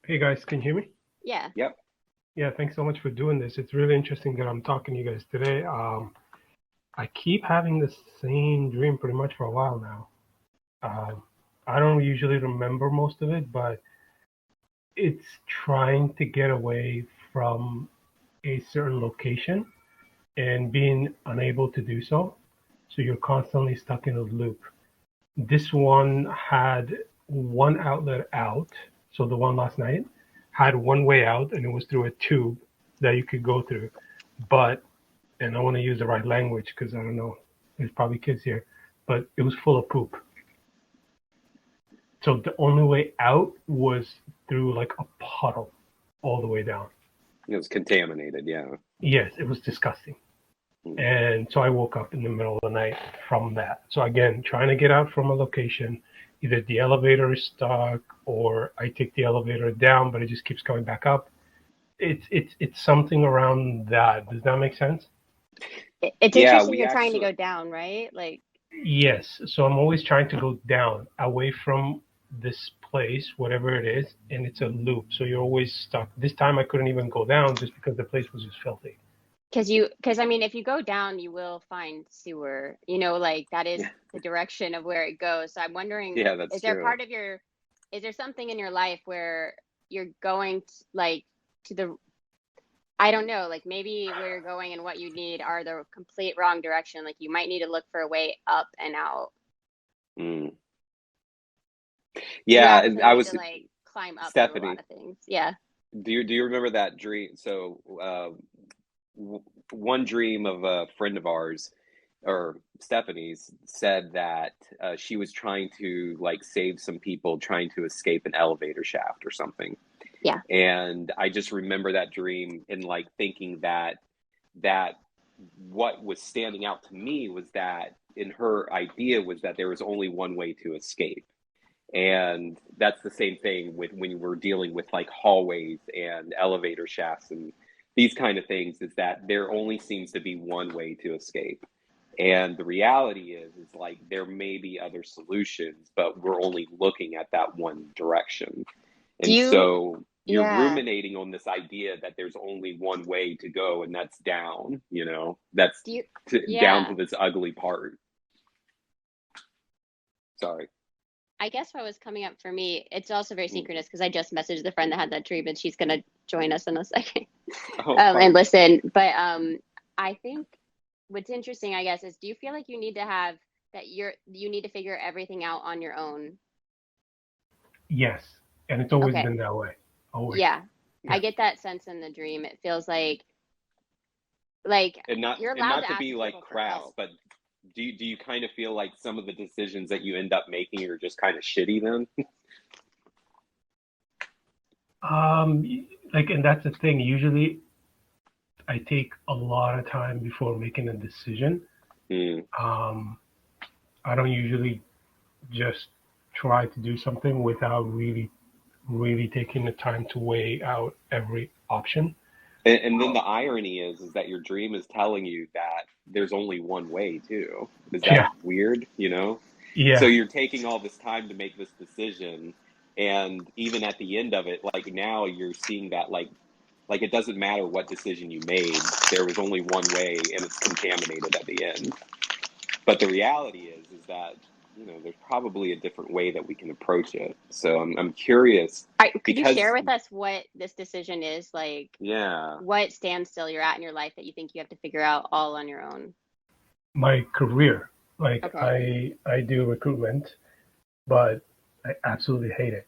Hey guys, can you hear me? Yeah. Yep. Yeah, thanks so much for doing this. It's really interesting that I'm talking to you guys today. I keep having the same dream pretty much for a while now. Um, I don't usually remember most of it, but it's trying to get away from a certain location and being unable to do so. So you're constantly stuck in a loop. This one had one outlet out, so the one last night had one way out, and it was through a tube that you could go through. But, and I want to use the right language because I don't know, there's probably kids here, but it was full of poop. So the only way out was through like a puddle all the way down. It was contaminated. Yeah. Yes, it was disgusting. Mm. And so I woke up in the middle of the night from that. So again, trying to get out from a location, either the elevator is stuck or I take the elevator down, but it just keeps going back up. It's something around that. Does that make sense? It's Yeah, interesting we you're trying to actually, go down, right? Like, Yes. So I'm always trying to go down, away from this place, whatever it is, and it's a loop. So you're always stuck. This time I couldn't even go down just because the place was just filthy. because I mean, if you go down, you will find sewer, like that is yeah, the direction of where it goes. So I'm wondering, yeah, that's is there true. part of is there something in your life where you're going to, like, to the, I don't know, like maybe where you're going and what you need are the complete wrong direction. Like you might need to look for a way up and out Mm. Yeah, rather and than I need was to like climb up through a lot Stephanie. of things. Yeah. Do you remember that dream? So, w one dream of a friend of ours, or Stephanie's, said that she was trying to like save some people trying to escape an elevator shaft or something. Yeah. And I just remember that dream and like thinking that what was standing out to me was that in her idea was that there was only one way to escape. And that's the same thing with when we're dealing with like hallways and elevator shafts and these kind of things, is that there only seems to be one way to escape. And the reality is like there may be other solutions, but we're only looking at that one direction. Do And you, so you're yeah. ruminating on this idea that there's only one way to go, and that's down, that's Do you, down to yeah. this ugly part. Sorry. I guess what was coming up for me, it's also very Mm. synchronous because I just messaged the friend that had that dream and she's gonna join us in a second Oh, and fun. listen. But I think what's interesting, I guess, is do you feel like you need to have that you need to figure everything out on your own? Yes. And it's always Okay. been that way. Always. Yeah. I Yeah. get that sense in the dream. It feels like and not you're and allowed not to to ask be like people for crass, help. but do you kind of feel like some of the decisions that you end up making are just kind of shitty then? Um, and that's the thing. Usually I take a lot of time before making a decision. Mm. Um, I don't usually just try to do something without really taking the time to weigh out every option. And then the irony is that your dream is telling you that there's only one way too. Is that Yeah, weird, So yeah, you're taking all this time to make this decision, and even at the end of it, like now you're seeing that like it doesn't matter what decision you made, there was only one way and it's contaminated at the end. But the reality is that there's probably a different way that we can approach it. So I'm curious Could you share because with us what this decision is? Like, yeah. what standstill you're at in your life that you think you have to figure out all on your own? my career. Like Okay. I do recruitment, but I absolutely hate it.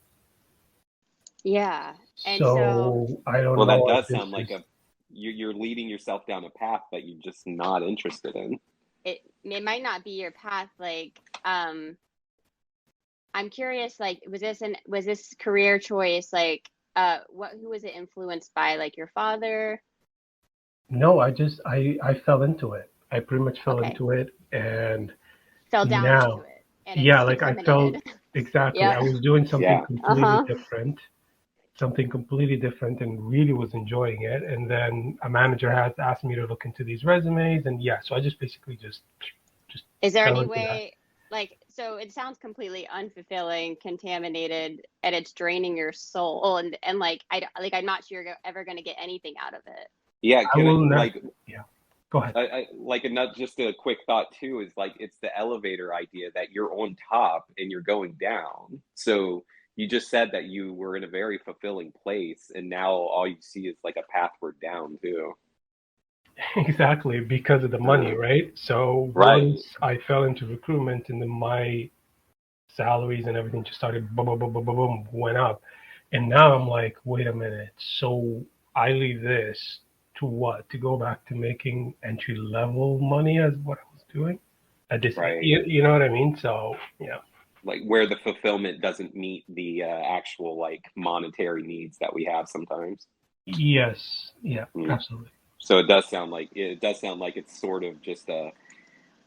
Yeah. And so So I don't Well, that know if does this sound like is. you're leading yourself down a path that you're just not interested in. it might not be your path. Like, I'm curious, like, was this career choice like who was it influenced by? Like your father? No, I fell into it. I pretty much fell Okay. into it, and Fell down into now, it and yeah, it's like I felt contaminated. exactly. I Yeah. was doing Yeah. Uh-huh. something completely different, and really was enjoying it. And then a manager had asked me to look into these resumes, and yeah, so I just basically just Is there fell any into that. way, like, so it sounds completely unfulfilling, contaminated, and it's draining your soul. And like, I'm not sure you're ever going to get anything out of it. Yeah, I can I will not. like Yeah, go ahead. I like and not just a quick thought too is like it's the elevator idea that you're on top and you're going down. So you just said that you were in a very fulfilling place, and now all you see is like a pathward down too. Exactly, because of the money, Uh, right? So right. once I fell into recruitment and then my salaries and everything just started boom, boom, boom, boom, boom, boom, went up. And now I'm like, wait a minute. So I leave this to what? To go back to making entry level money as what I was doing at this, Right. you know what I mean? So yeah. Like where the fulfillment doesn't meet the actual like monetary needs that we have sometimes. Yes. Yeah, Mm. absolutely. So it does sound like it's sort of just a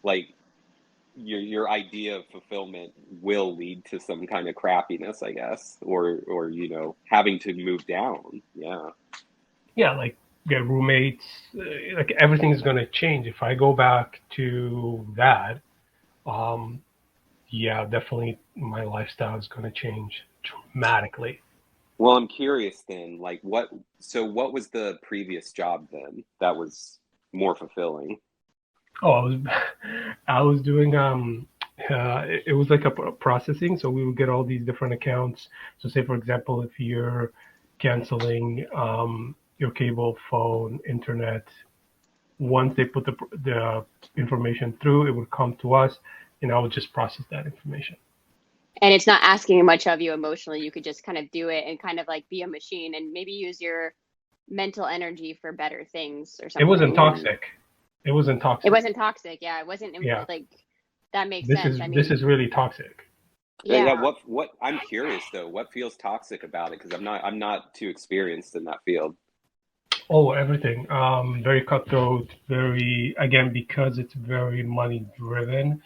like your idea of fulfillment will lead to some kind of crappiness, I guess, or having to move down. Yeah. Yeah, like get roommates, like everything is going to change. If I go back to that, um, yeah, definitely my lifestyle is going to change dramatically. Well, I'm curious then, like what was the previous job then that was more fulfilling? Oh, I was doing it was like a processing, so we would get all these different accounts. So say for example, if you're canceling your cable, phone, internet, once they put the information through, it would come to us, and I would just process that information. And it's not asking much of you emotionally. You could just kind of do it and kind of like be a machine and maybe use your mental energy for better things or It wasn't something. And toxic. It wasn't it toxic. wasn't toxic. Yeah, it wasn't Yeah, like that makes this sense. is I this mean, is really toxic. Yeah, yeah. what I'm curious though, what feels toxic about it? Because I'm not too experienced in that field. Oh, everything. Very cutthroat. Very again because it's very money driven.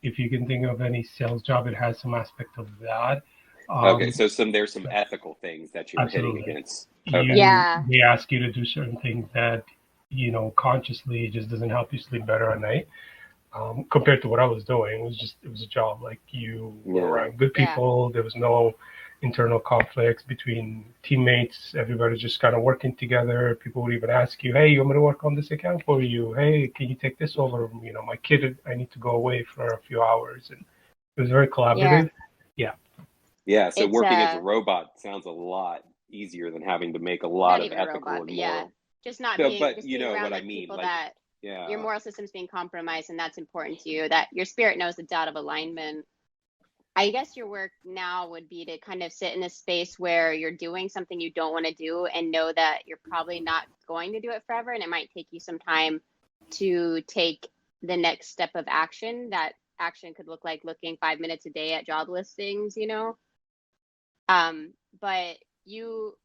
If you can think of any sales job, it has some aspect of that. Okay, Um, so there's some ethical things that you're hitting Absolutely. against. Okay. Yeah. They ask you to do certain things that, consciously just doesn't help you sleep better at night. Compared to what I was doing, it was a job. Like you were Yeah. around good Yeah. people. There was no internal conflicts between teammates. Everybody's just kind of working together. People would even ask you, "Hey, you want me to work on this account for you? Hey, can you take this over? My kid, I need to go away for a few hours." And it was very Yeah. collaborative. Yeah. Yeah, so It's working as a robot sounds a lot easier than having to make a lot not of even a ethical robot, and but yeah, moral. just not No, being, but just you being know around what I like mean. people Like, that your yeah. moral system's being compromised and that's important to you, that your spirit knows it's out of alignment. I guess your work now would be to kind of sit in a space where you're doing something you don't want to do and know that you're probably not going to do it forever. And it might take you some time to take the next step of action. That action could look like looking 5 minutes a day at job listings. But you,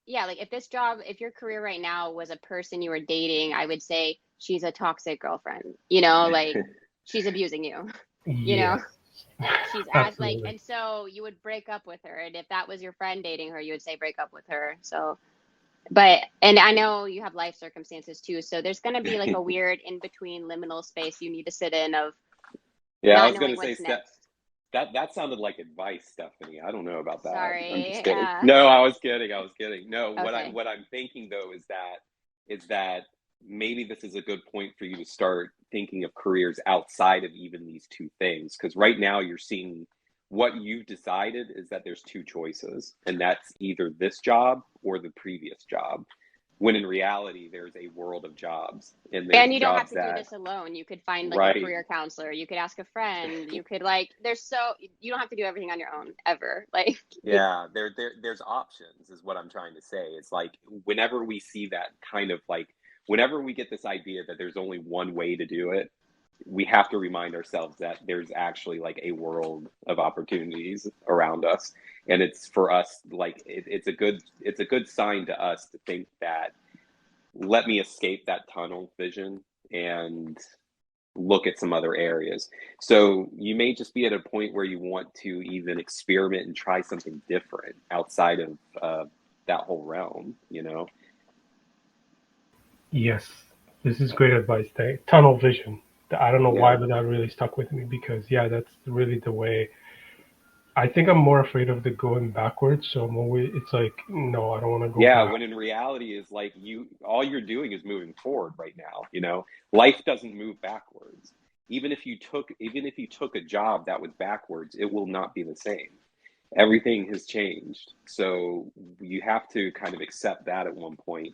yeah, like if your career right now was a person you were dating, I would say she's a toxic girlfriend, like she's abusing you, you know? Yes. She's at like, Absolutely. and so you would break up with her. And if that was your friend dating her, you would say break up with her. So, and I know you have life circumstances too. So there's going to be like a weird in between liminal space you need to sit in of Yeah, I not was gonna knowing say what's next. that sounded like advice, Stephanie. I don't know about that. I'm just Sorry. kidding. No, I was kidding. I was kidding. No, Okay. what I'm thinking though is that maybe this is a good point for you to start thinking of careers outside of even these two things. Because right now you're seeing what you've decided is that there's two choices, and that's either this job or the previous job. When in reality, there's a world of jobs, and there's And you don't have jobs to do that this alone. You could find like a right. career counselor. You could ask a friend. You could like, you don't have to do everything on your own ever. Like, Yeah, there's options is what I'm trying to say. It's like whenever we see that kind of like whenever we get this idea that there's only one way to do it, we have to remind ourselves that there's actually like a world of opportunities around us. And it's for us like it's a good sign to us to think that let me escape that tunnel vision and look at some other areas. So you may just be at a point where you want to even experiment and try something different outside of that whole realm. Yes. This is great advice. Tunnel vision. I don't know Yeah. why, but that really stuck with me because yeah, that's really the way. I think I'm more afraid of the going backwards, so I'm always it's like no, I don't want to go Yeah, back. when in reality is like all you're doing is moving forward right now, you know. Life doesn't move backwards. Even if you took a job that was backwards, it will not be the same. Everything has changed. So you have to kind of accept that at one point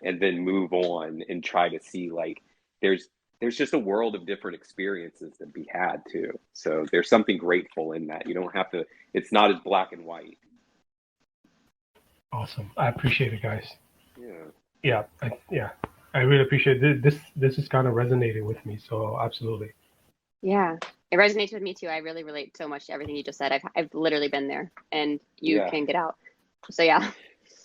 and then move on and try to see like there's there's just a world of different experiences to be had too. So there's something grateful in that. You don't have to, it's not as black and white. Awesome, I appreciate it, guys. Yeah. Yeah, I really appreciate this. This is kind of resonating with me, so absolutely. Yeah, it resonates with me too. I really relate so much to everything you just said. I've literally been there, and you Yeah. can get out. So yeah.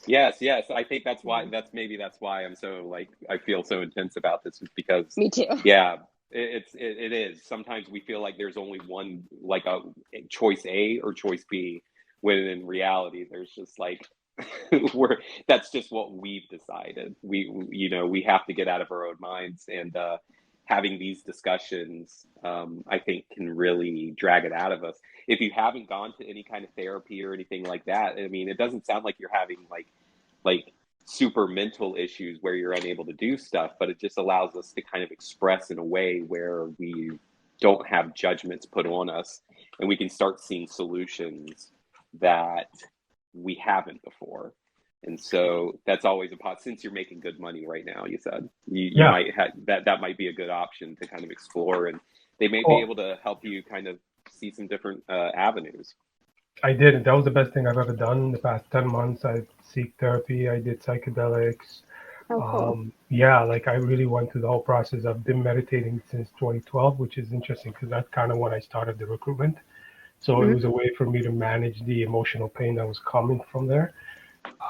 Yes. I think that's why I'm so like I feel so intense about this is because Me too. yeah, it is. Sometimes we feel like there's only one like a choice A or choice B, when in reality there's just like we're that's just what we've decided. We have to get out of our own minds and having these discussions I think can really drag it out of us. If you haven't gone to any kind of therapy or anything like that, I mean, it doesn't sound like you're having like super mental issues where you're unable to do stuff, but it just allows us to kind of express in a way where we don't have judgments put on us and we can start seeing solutions that we haven't before. And so that's always a pot. Since you're making good money right now, you said you Yeah. might have that might be a good option to kind of explore, and they may be Cool. able to help you kind of see some different avenues. I did. That was the best thing I've ever done in the past 10 months. I seek therapy. I did psychedelics. Oh, cool. Yeah, like I really went through the whole process. I've been meditating since 2012, which is interesting because that's kind of when I started the recruitment. So it Mhm. was a way for me to manage the emotional pain that was coming from there.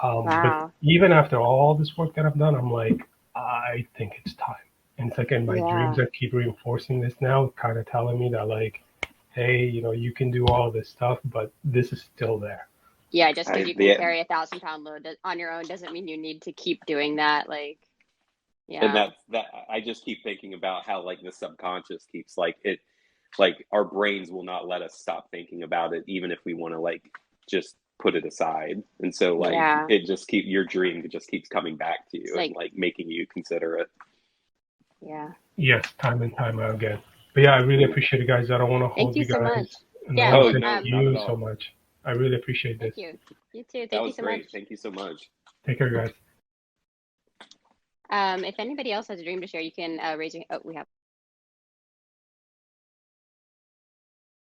But Wow. even after all this work that I've done, I'm like, I think it's time. And it's like in my Yeah. dreams that keep reinforcing this now, kind of telling me that like, hey, you can do all this stuff, but this is still there. Yeah, just because I you can yeah, carry 1,000 pound load on your own doesn't mean you need to keep doing that. Like, and yeah, that I just keep thinking about how like the subconscious keeps like our brains will not let us stop thinking about it even if we want to like just put it aside. And so like yeah. it just keep your dream just keeps coming back to It's you and like, like making you consider it. yeah. Yes, time and time again. But yeah, I really Yeah. appreciate it, guys. I don't want to Thank hold you you so much. guys. And I Yeah. want Oh to thank no, not at you so all. much. I really appreciate Thank this. you. You too. That Thank you was so great. much. Thank you so much. Take care, guys. If anybody else has a dream to share, you can raise your. Oh, we have.